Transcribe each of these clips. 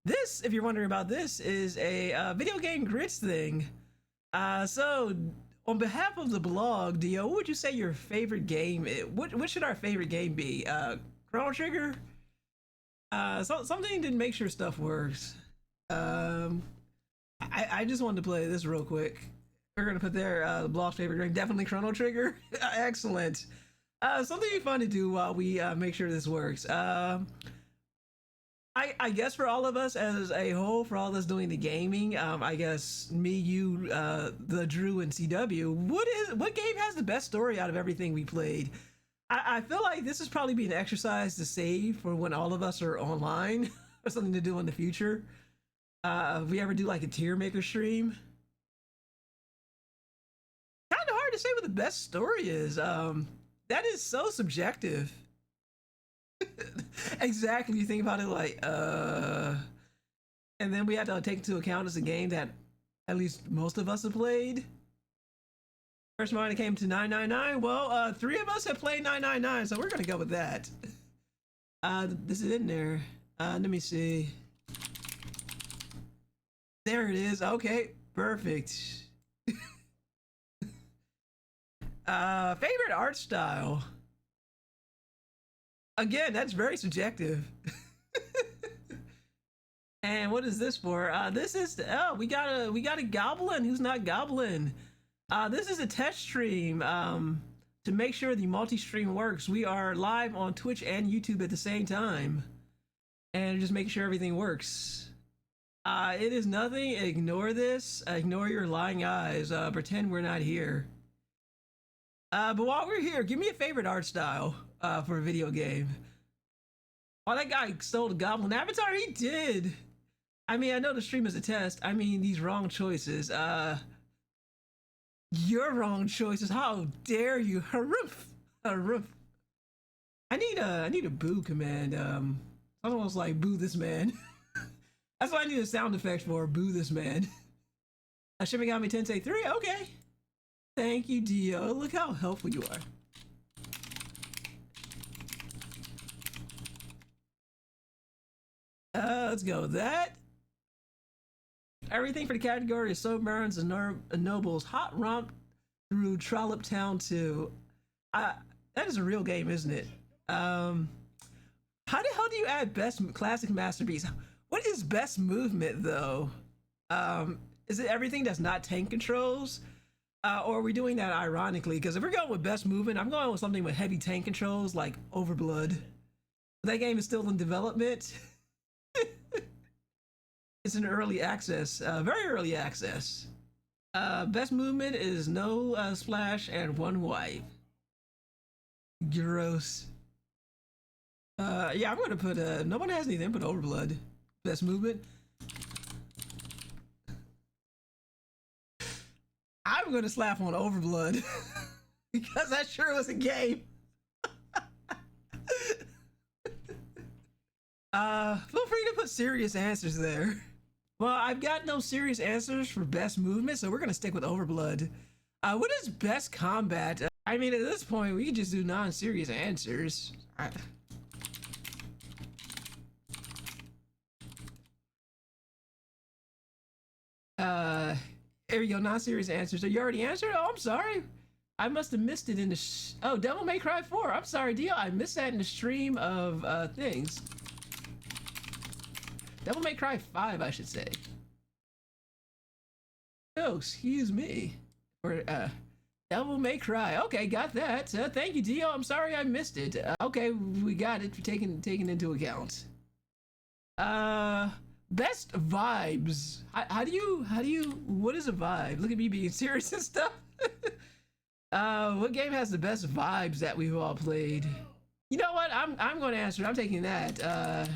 This, if you're wondering about this, is a video game grids thing. So, on behalf of the blog, Dio, what would you say your favorite game is? What should our favorite game be? Chrono Trigger? Something to make sure stuff works. I just wanted to play this real quick. We're gonna put there the blog's favorite game, definitely Chrono Trigger. Excellent. Something fun to do while we make sure this works. I guess for all of us as a whole, for all of us doing the gaming, I guess me, you, the Drew, and CW, what game has the best story out of everything we played? I feel like this is probably be an exercise to save for when all of us are online or something to do in the future. If we ever do like a tier maker stream. Kind of hard to say what the best story is. That is so subjective. Exactly, you think about it like and then we had to take into account as a game that at least most of us have played. First one that came to 999. Well, 3 of us have played 999, so we're gonna go with that. This is in there. Let me see. There it is. Okay, perfect. Favorite art style. Again, that's very subjective. And what is this for? This is we got a goblin who's not goblin. This is a test stream to make sure the multi-stream works. We are live on Twitch and YouTube at the same time, and just making sure everything works. It is nothing. Ignore this. Ignore your lying eyes. Pretend we're not here. But while we're here, give me a favorite art style for a video game. Oh, that guy stole the goblin avatar. He did. I mean, I know the stream is a test. I mean, these wrong choices. Your wrong choices. How dare you? Haroof. Haroof. I need a boo command. Almost like boo this man. That's what I need a sound effect for. Boo this man. Shipping got me Tensei 3. Okay. Thank you, Dio. Look how helpful you are. Let's go with that. Everything for the category is So Burns and Nobles. Hot Romp through Trollop Town 2. That is a real game, isn't it? How the hell do you add best classic masterpiece? What is best movement, though? Is it everything that's not tank controls? Or are we doing that ironically? Because if we're going with best movement, I'm going with something with heavy tank controls like Overblood. That game is still in development. It's in early access, very early access. Best movement is no splash and 1 wipe. Gross. Yeah, I'm gonna put no one has anything but Overblood. Best movement. I'm gonna slap on Overblood because that sure was a game. Feel free to put serious answers there. Well, I've got no serious answers for best movement, so we're gonna stick with Overblood. What is best combat? I mean, at this point, we can just do non-serious answers. There you go, non-serious answers. So you already answered? Oh, I'm sorry. I must have missed it in the oh, Devil May Cry 4. I'm sorry, Dio. I missed that in the stream of things. Devil May Cry 5, I should say. Oh, excuse me. Or Devil May Cry. Okay, got that. Thank you, Dio. I'm sorry I missed it. Okay, we got it. Taken into account. Best vibes. How do you? What is a vibe? Look at me being serious and stuff. What game has the best vibes that we've all played? You know what? I'm going to answer. I'm taking that.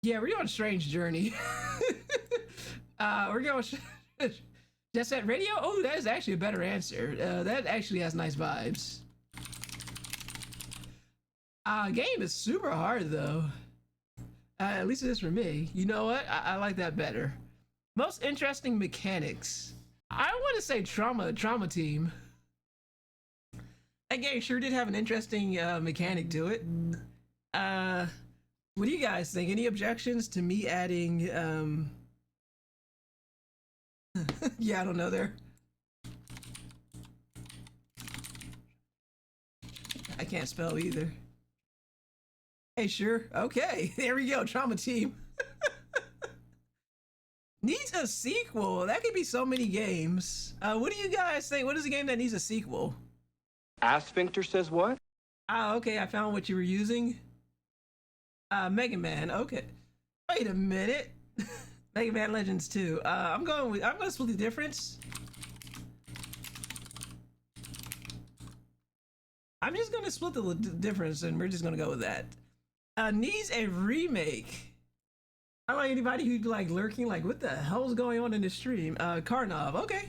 Yeah, we're doing Strange Journey. We're going Jet Set Radio. Oh, that is actually a better answer. That actually has nice vibes. Game is super hard though. At least it is for me. You know what? I like that better. Most interesting mechanics. I want to say Trauma Team. That game sure did have an interesting mechanic to it. What do you guys think? Any objections to me adding yeah, I don't know there. I can't spell either. Hey, sure. Okay, there we go. Trauma team. Needs a sequel. That could be so many games. What do you guys think? What is a game that needs a sequel? Asphincter says what? Ah, okay. I found what you were using. Mega Man. Okay. Wait a minute. Mega Man Legends 2. I'm going to split the difference. I'm just going to split the difference, and we're just going to go with that. Needs a remake. I don't like anybody who's like lurking, like, what the hell's going on in the stream? Karnov, okay.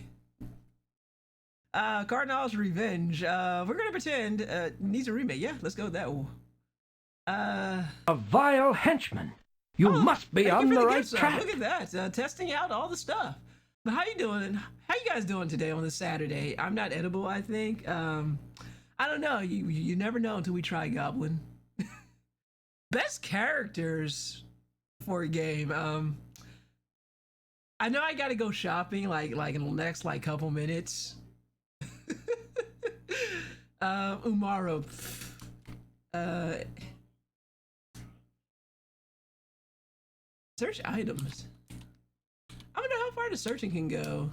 Karnov's Revenge. We're gonna pretend needs a remake. Yeah, let's go with that one. A vile henchman. You must be on the right track. Look at that. Testing out all the stuff. But how you doing? How you guys doing today on this Saturday? I'm not edible, I think. I don't know. You never know until we try Goblin. Best characters for a game. I know I gotta go shopping like in the next like couple minutes. Umaro. Search items. I don't know how far the searching can go.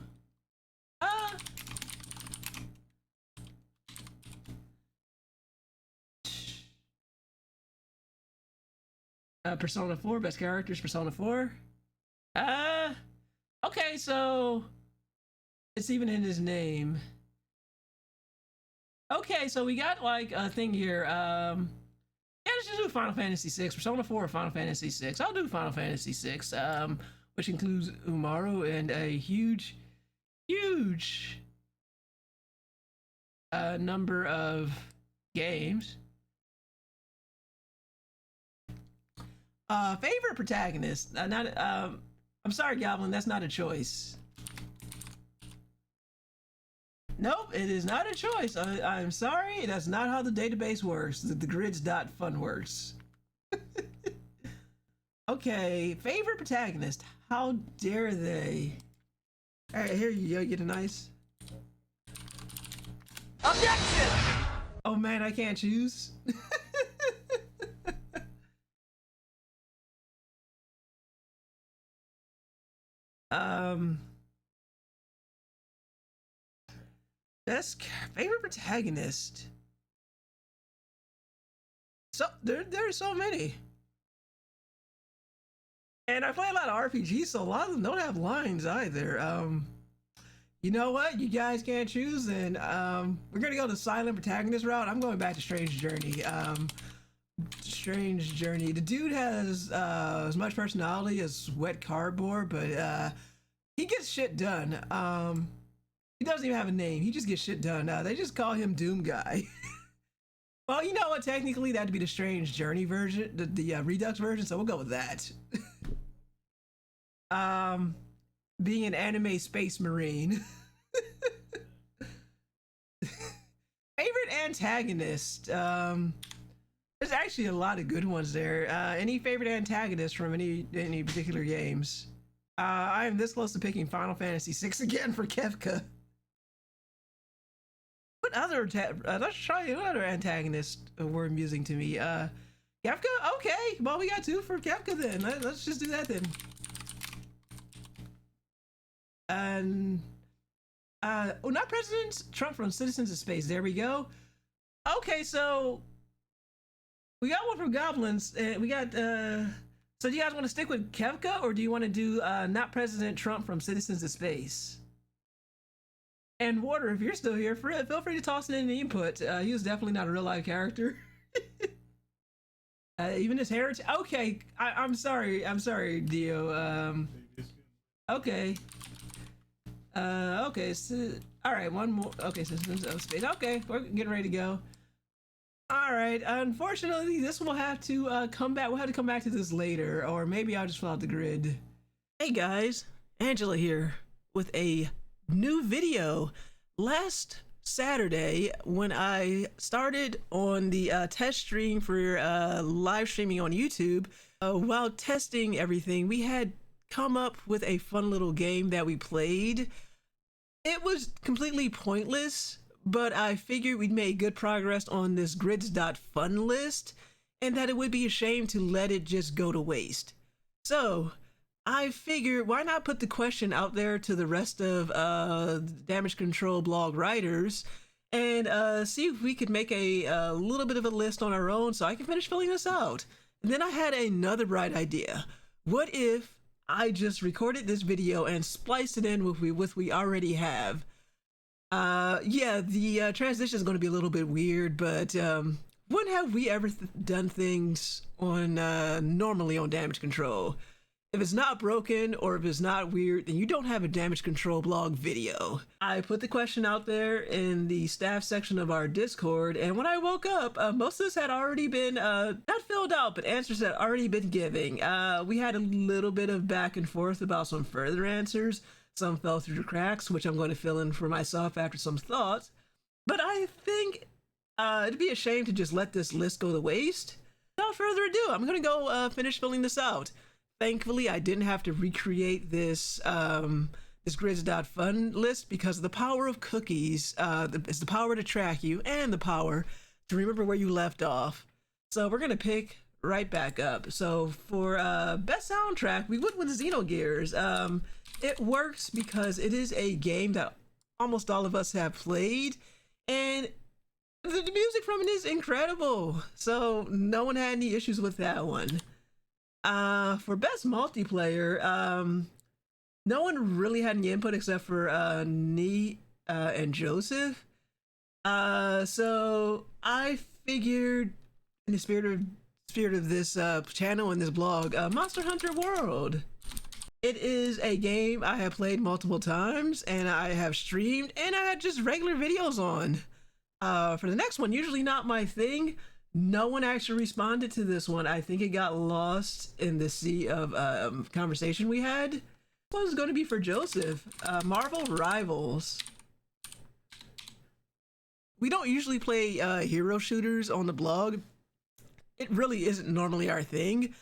Persona 4, best characters, Persona 4. Okay, so it's even in his name. Okay, so we got like a thing here. Yeah, let's just do Final Fantasy 6. Persona 4 or Final Fantasy 6. I'll do Final Fantasy 6, which includes Umaru and a huge number of games. Favorite protagonist? I'm sorry, Goblin, that's not a choice. Nope, it is not a choice. I'm sorry, that's not how the database works. The Grids.Fun works. Okay, favorite protagonist. How dare they? All right, here you go. Get a nice. Objection! Oh man, I can't choose. Best favorite protagonist. So there's so many. And I play a lot of RPGs, so a lot of them don't have lines either. You know what? You guys can't choose, and we're gonna go the silent protagonist route. I'm going back to Strange Journey. Strange Journey. The dude has as much personality as wet cardboard, but he gets shit done. He doesn't even have a name. He just gets shit done. They just call him Doom Guy. Well, you know what? Technically, that'd be the Strange Journey version, the Redux version. So we'll go with that. Being an anime space marine. Favorite antagonist. There's actually a lot of good ones there. Any favorite antagonist from any particular games? I am this close to picking Final Fantasy VI again for Kefka. What other let's try what other antagonist were amusing to me. Kefka? Okay, well we got two for Kefka then. Let's just do that then. And oh, not President Trump from Citizens of Space. There we go. Okay, so we got one from Goblins. We got so do you guys want to stick with Kefka, or do you want to do not President Trump from Citizens of Space? And Water, if you're still here, feel free to toss in any input. He was definitely not a real life character. Even his heritage. Okay, I'm sorry, Dio. Okay. Okay. So, all right, one more. Okay, Citizens of Space. Okay, we're getting ready to go. All right. Unfortunately, this will have to come back. We'll have to come back to this later, or maybe I'll just fill out the grid. Hey guys, Angela here with a new video. Last Saturday when I started on the test stream for live streaming on YouTube. While testing everything, we had come up with a fun little game that we played. It was completely pointless, but I figured we'd made good progress on this Grids.Fun list, and that it would be a shame to let it just go to waste. So I figured, why not put the question out there to the rest of damage control blog writers and see if we could make a little bit of a list on our own so I can finish filling this out. And then I had another bright idea. What if I just recorded this video and spliced it in with what we already have? Yeah, the transition is going to be a little bit weird, but when have we ever done things on normally on damage control? If it's not broken or if it's not weird, then you don't have a damage control blog video. I put the question out there in the staff section of our Discord, and when I woke up, most of this had already been, not filled out, but answers had already been given. We had a little bit of back and forth about some further answers. Some fell through the cracks, which I'm going to fill in for myself after some thoughts. But I think it'd be a shame to just let this list go to waste. Without further ado, I'm going to go finish filling this out. Thankfully, I didn't have to recreate this this Grids.Fun list because of the power of cookies. It's the power to track you and the power to remember where you left off. So we're gonna pick right back up. So for best soundtrack, we went with Xenogears. It works because it is a game that almost all of us have played, and the music from it is incredible. So no one had any issues with that one. For best multiplayer, no one really had any input except for Nee and Joseph. So I figured, in the spirit of this channel and this blog, Monster Hunter World. It is a game I have played multiple times, and I have streamed, and I had just regular videos on. For the next one, usually not my thing. No one actually responded to this one. I think it got lost in the sea of conversation we had. This one's going to be for Joseph. Marvel Rivals. We don't usually play hero shooters on the blog. It really isn't normally our thing.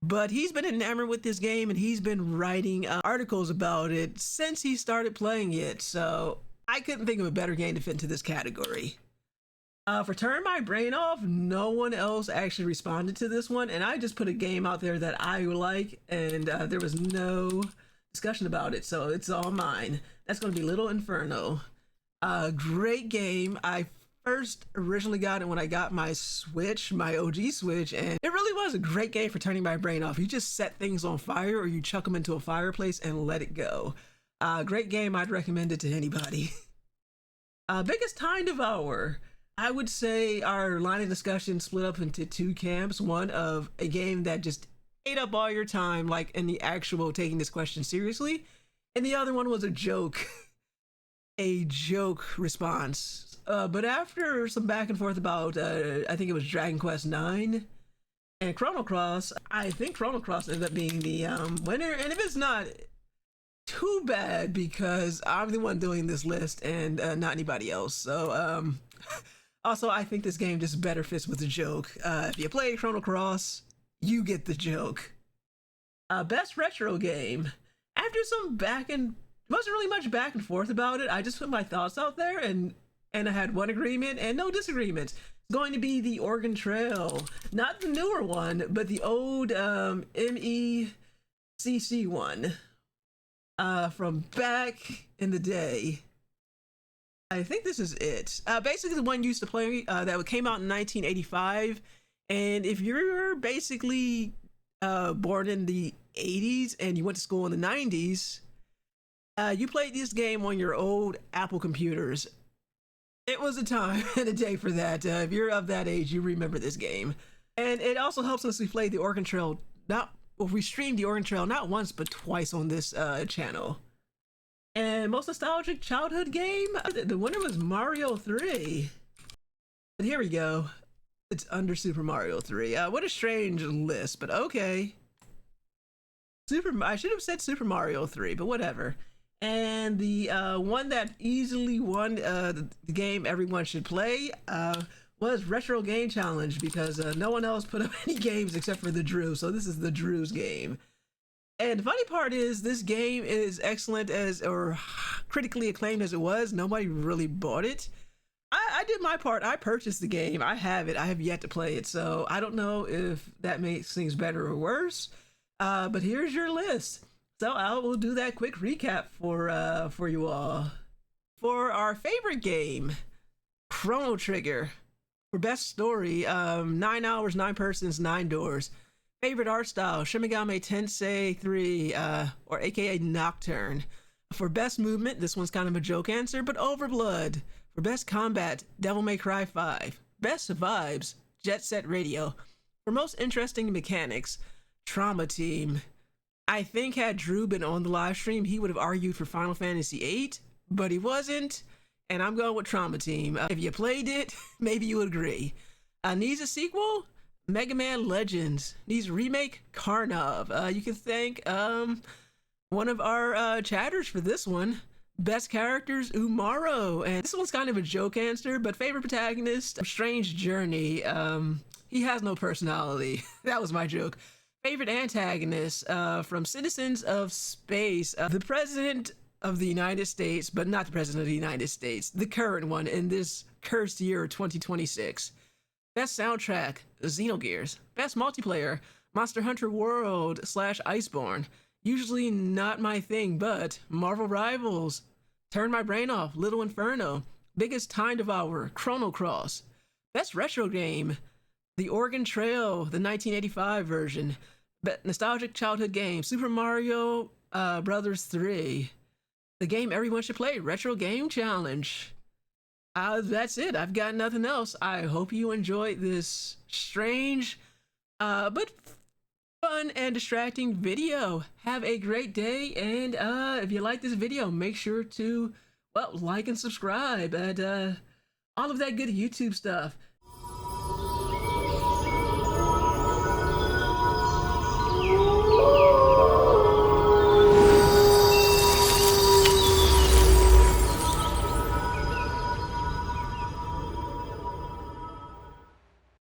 But he's been enamored with this game, and he's been writing articles about it since he started playing it. So I couldn't think of a better game to fit into this category. For Turn My Brain Off, no one else actually responded to this one, and I just put a game out there that I like, and there was no discussion about it, so it's all mine. That's going to be Little Inferno. Great game. I first originally got it when I got my Switch, my OG Switch, and it really was a great game for turning my brain off. You just set things on fire, or you chuck them into a fireplace and let it go. Great game. I'd recommend it to anybody. Biggest Time Devourer. I would say our line of discussion split up into two camps. One of a game that just ate up all your time, like in the actual taking this question seriously. And the other one was a joke. A joke response. But after some back and forth about, I think it was Dragon Quest IX and Chrono Cross, I think Chrono Cross ended up being the winner. And if it's not, too bad, because I'm the one doing this list and not anybody else. So, also, I think this game just better fits with the joke. If you play Chrono Cross, you get the joke. Best retro game. After some wasn't really much back and forth about it. I just put my thoughts out there, and I had one agreement and no disagreements. It's going to be the Oregon Trail. Not the newer one, but the old MECC one from back in the day. I think this is it. Basically, the one used to play that came out in 1985. And if you're basically born in the 80s and you went to school in the 90s, you played this game on your old Apple computers. It was a time and a day for that. If you're of that age, you remember this game. And it also helps us. We played the Oregon Trail. We streamed the Oregon Trail not once but twice on this channel. And most nostalgic childhood game, the winner was Mario 3. And here we go. It's under Super Mario 3. What a strange list, but okay. I should have said Super Mario 3, but whatever. And the one that easily won the game everyone should play was Retro Game Challenge, because no one else put up any games except for the Drew. So this is the Drew's game. And the funny part is, this game is excellent as, or critically acclaimed as it was. Nobody really bought it. I did my part. I purchased the game. I have it. I have yet to play it. So I don't know if that makes things better or worse. But here's your list. So I will do that quick recap for you all. For our favorite game, Chrono Trigger. For best story, 9 hours, 9 persons, 9 doors. Favorite art style, Shin Megami Tensei 3, or aka Nocturne. For best movement, this one's kind of a joke answer, but Overblood. For best combat, Devil May Cry 5. Best vibes, Jet Set Radio. For most interesting mechanics, Trauma Team. I think had Drew been on the live stream, he would have argued for Final Fantasy VIII, but he wasn't, and I'm going with Trauma Team. If you played it, maybe you would agree. Needs a sequel? Mega Man Legends. Needs a remake? Karnov. You can thank one of our chatters for this one. Best characters, Umaro. And this one's kind of a joke answer, but favorite protagonist, Strange Journey. He has no personality. That was my joke. Favorite antagonist, from Citizens of Space, the President of the United States, but not the President of the United States, the current one in this cursed year 2026. Best soundtrack, Xenogears. Best multiplayer, Monster Hunter World / Iceborne. Usually not my thing, but Marvel Rivals, Turn My Brain Off, Little Inferno. Biggest Time Devourer, Chrono Cross. Best retro game, The Oregon Trail, the 1985 version. Nostalgic childhood game, Super Mario Brothers 3. The game everyone should play, Retro Game Challenge. That's it. I've got nothing else. I hope you enjoyed this strange, but fun and distracting video. Have a great day, and if you like this video, make sure to, well, like and subscribe, and all of that good YouTube stuff.